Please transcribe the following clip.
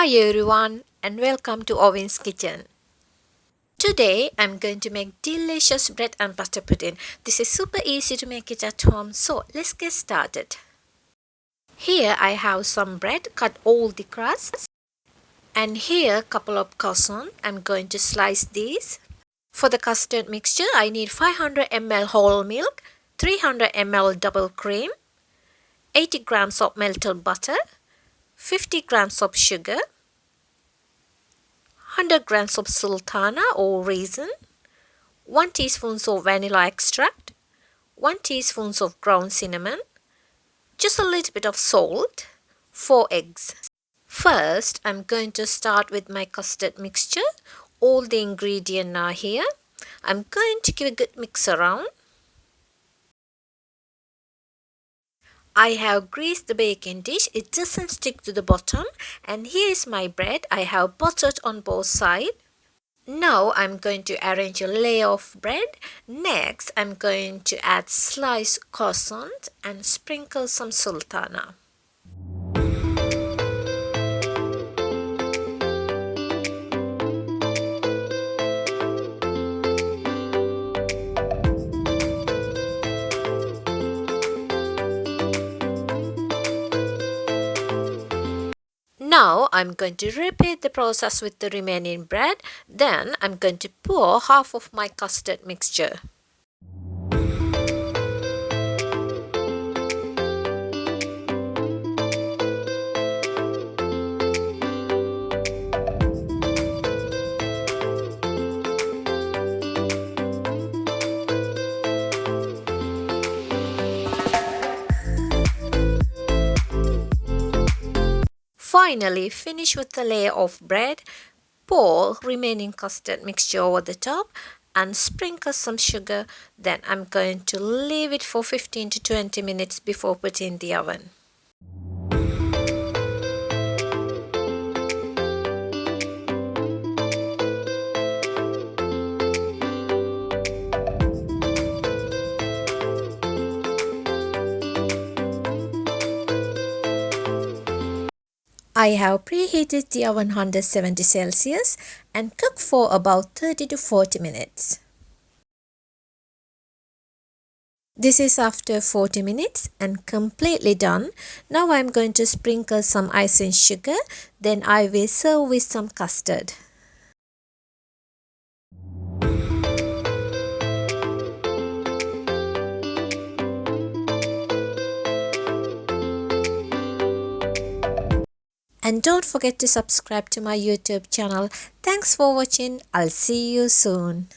Hi everyone and welcome to Owen's kitchen. Today I'm going to make delicious bread and butter pudding. This is super easy to make it at home, so let's get started. Here I have some bread, cut all the crusts, and here couple of croissants. I'm going to slice these. For the custard mixture I need 500 ml whole milk, 300 ml double cream, 80 grams of melted butter, 50 grams of sugar, 100 grams of sultana or raisin, 1 teaspoon of vanilla extract, 1 teaspoon of ground cinnamon, just a little bit of salt, 4 eggs. First, I'm going to start with my custard mixture. All the ingredients are here. I'm going to give a good mix around. I have greased the baking dish. It doesn't stick to the bottom. And here is my bread. I have buttered on both sides. Now I'm going to arrange a layer of bread. Next, I'm going to add sliced croissant and sprinkle some sultana. Now I'm going to repeat the process with the remaining bread. Then I'm going to pour half of my custard mixture. Finally, finish with a layer of bread, pour remaining custard mixture over the top and sprinkle some sugar. Then I'm going to leave it for 15 to 20 minutes before putting in the oven. I have preheated the oven 170 Celsius and cook for about 30 to 40 minutes. This is after 40 minutes and completely done. Now I'm going to sprinkle some icing sugar, then I will serve with some custard. And don't forget to subscribe to my YouTube channel. Thanks for watching. I'll see you soon.